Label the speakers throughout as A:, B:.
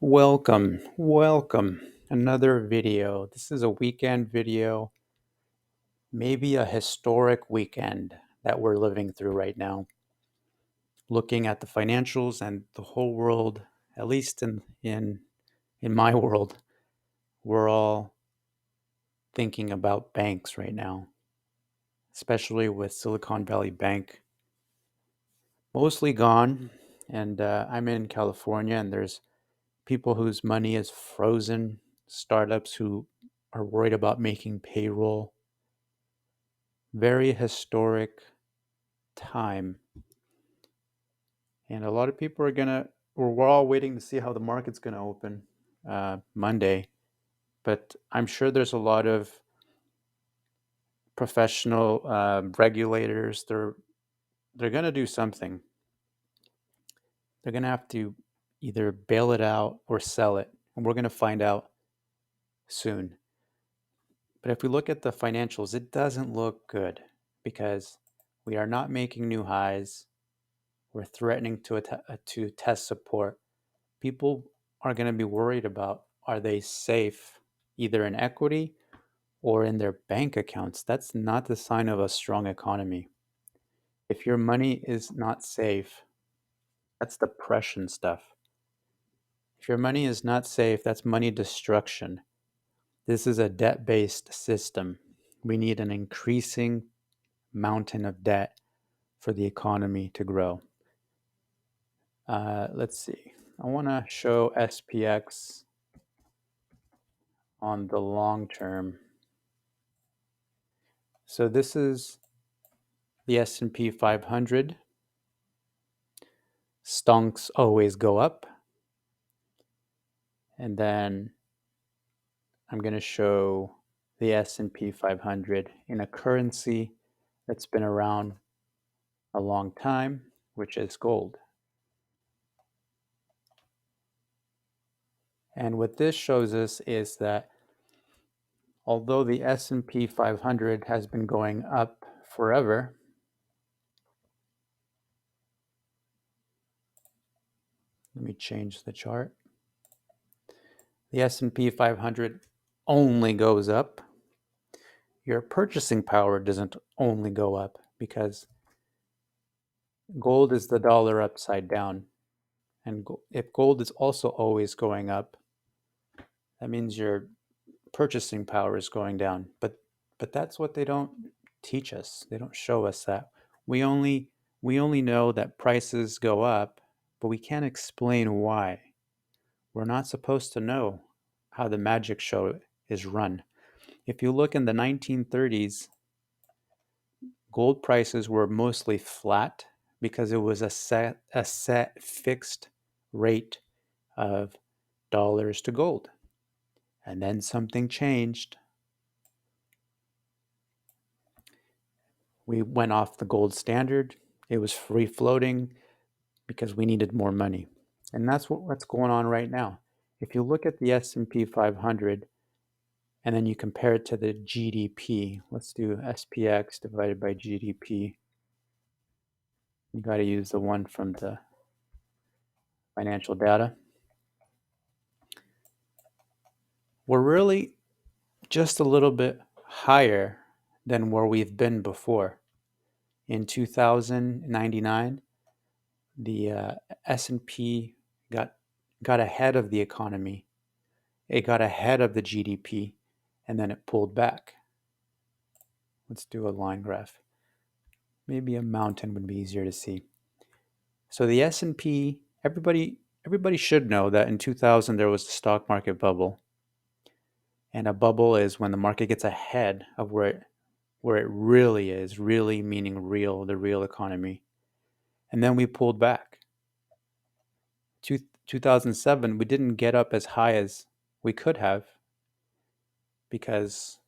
A: Welcome. Another video. This is a weekend video, maybe a historic weekend that we're living through right now. Looking at the financials and the whole world, at least in my world, we're all thinking about banks right now, especially with Silicon Valley Bank mostly gone. And I'm in California, and there's people whose money is frozen, startups who are worried about making payroll. Very historic time. And a lot of people are we're all waiting to see how the market's going to open Monday. But I'm sure there's a lot of professional regulators. They're going to do something. They're going to have to either bail it out or sell it. And we're going to find out soon. But if we look at the financials, it doesn't look good because we are not making new highs. We're threatening to test support. People are going to be worried about, are they safe either in equity or in their bank accounts? That's not the sign of a strong economy. If your money is not safe, that's depression stuff. If your money is not safe, that's money destruction. This is a debt-based system. We need an increasing mountain of debt for the economy to grow. Let's see. I want to show SPX on the long term. So this is the S&P 500. Stonks always go up. And then I'm going to show the S&P 500 in a currency that's been around a long time, which is gold. And what this shows us is that although the S&P 500 has been going up forever, let me change the chart. The S&P 500 only goes up. Your purchasing power doesn't only go up because gold is the dollar upside down. And if gold is also always going up, that means your purchasing power is going down. But that's what they don't teach us. They don't show us that. We only know that prices go up, but we can't explain why. We're not supposed to know how the magic show is run. If you look in the 1930s, gold prices were mostly flat because it was a set fixed rate of dollars to gold. And then something changed. We went off the gold standard. It was free floating because we needed more money. And that's what's going on right now. If you look at the S&P 500 and then you compare it to the GDP, let's do SPX divided by GDP. You got to use the one from the financial data. We're really just a little bit higher than where we've been before. In 2099, the S&P got ahead of the economy. It got ahead of the GDP, and then it pulled back. Let's do a line graph. Maybe a mountain would be easier to see. So the S&P, everybody should know that in 2000 there was the stock market bubble. And a bubble is when the market gets ahead of where it really is, really meaning the real economy. And then we pulled back. 2007, we didn't get up as high as we could have because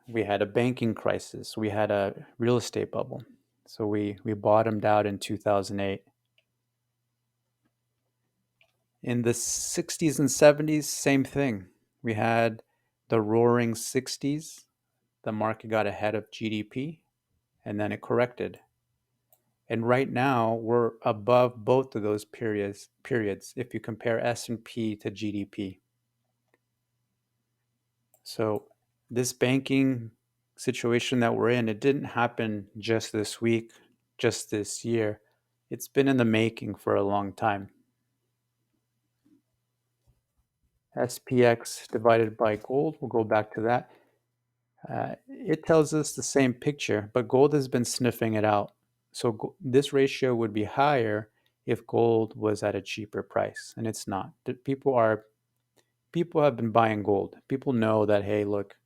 A: we had a banking crisis. We had a real estate bubble. So we bottomed out in 2008. In the 60s and 70s, same thing. We had the roaring 60s. The market got ahead of GDP, and then it corrected. And right now we're above both of those periods if you compare S&P to GDP. So this banking situation that we're in, it didn't happen just this week, just this year. It's been in the making for a long time. SPX divided by gold, we'll go back to that. It tells us the same picture, but gold has been sniffing it out. So this ratio would be higher if gold was at a cheaper price, and it's not. People have been buying gold. People know that, hey, look,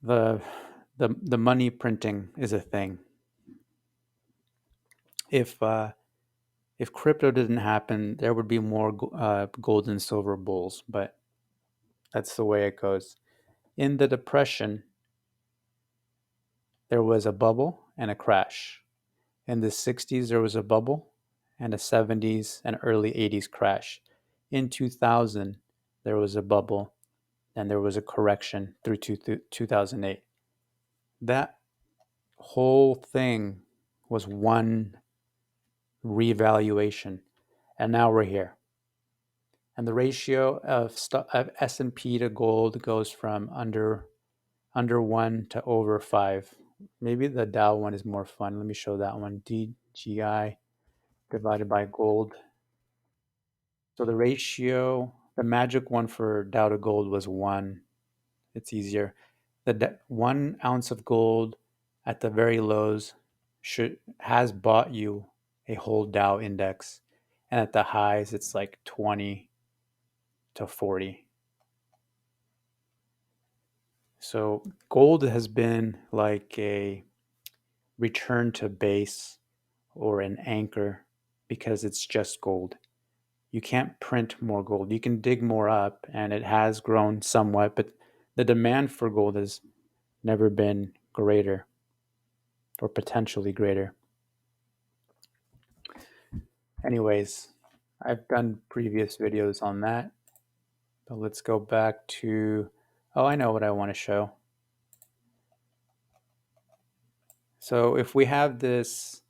A: the the money printing is a thing. If crypto didn't happen, there would be more gold and silver bulls, but that's the way it goes. In the Depression, there was a bubble and a crash. In the 60s, there was a bubble, and a 70s and early 80s crash. In 2000, there was a bubble, and there was a correction through 2008. That whole thing was one revaluation, and now we're here. And the ratio of S&P to gold goes from under 1 to over 5. Maybe the Dow one is more fun. Let me show that one. DGI divided by gold. So the ratio, the magic one for Dow to gold was 1. It's easier. The 1 ounce of gold at the very lows has bought you a whole Dow index, and at the highs it's like 20 to 40. So gold has been like a return to base or an anchor because it's just gold. You can't print more gold. You can dig more up, and it has grown somewhat, but the demand for gold has never been greater or potentially greater. Anyways, I've done previous videos on that, but let's go back to, oh, I know what I want to show. So if we have this,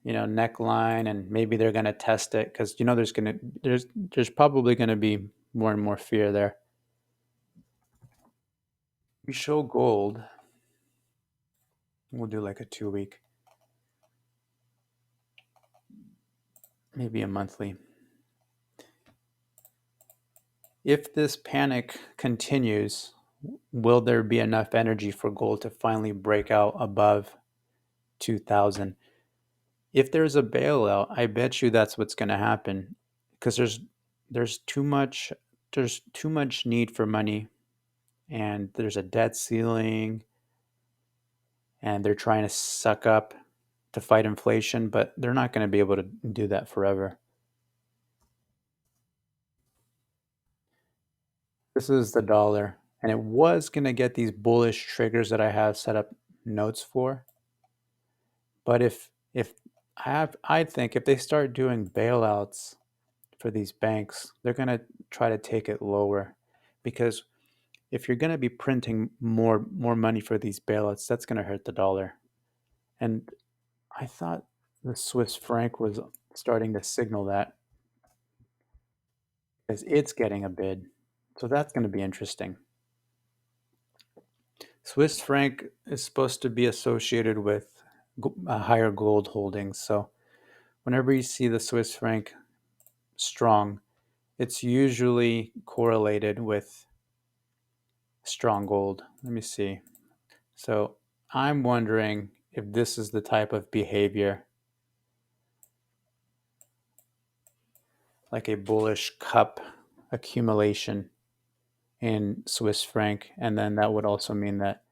A: neckline, and maybe they're going to test it because, there's probably going to be more and more fear there. We show gold. We'll do like a 2-week, maybe a monthly. If this panic continues, will there be enough energy for gold to finally break out above 2000? If there's a bailout, I bet you that's what's going to happen because there's too much need for money, and there's a debt ceiling, and they're trying to suck up to fight inflation, but they're not going to be able to do that forever. This is the dollar, and it was going to get these bullish triggers that I have set up notes for. But I think if they start doing bailouts for these banks, they're going to try to take it lower, because if you're going to be printing more money for these bailouts, that's going to hurt the dollar. And I thought the Swiss franc was starting to signal that, because it's getting a bid. So that's going to be interesting. Swiss franc is supposed to be associated with higher gold holdings. So whenever you see the Swiss franc strong, it's usually correlated with strong gold. Let me see. So I'm wondering if this is the type of behavior, like a bullish cup accumulation in Swiss franc, and then that would also mean that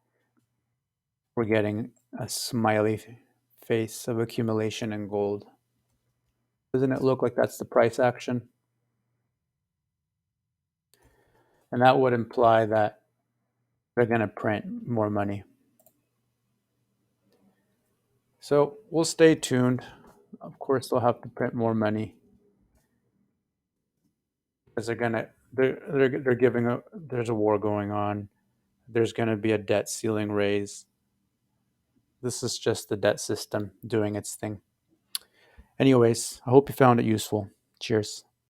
A: we're getting a smiley face of accumulation in gold. Doesn't it look like that's the price action? And that would imply that they're going to print more money. So we'll stay tuned. Of course, they'll have to print more money because they're giving there's a war going on. There's going to be a debt ceiling raise. This is just the debt system doing its thing. Anyways, I hope you found it useful. Cheers.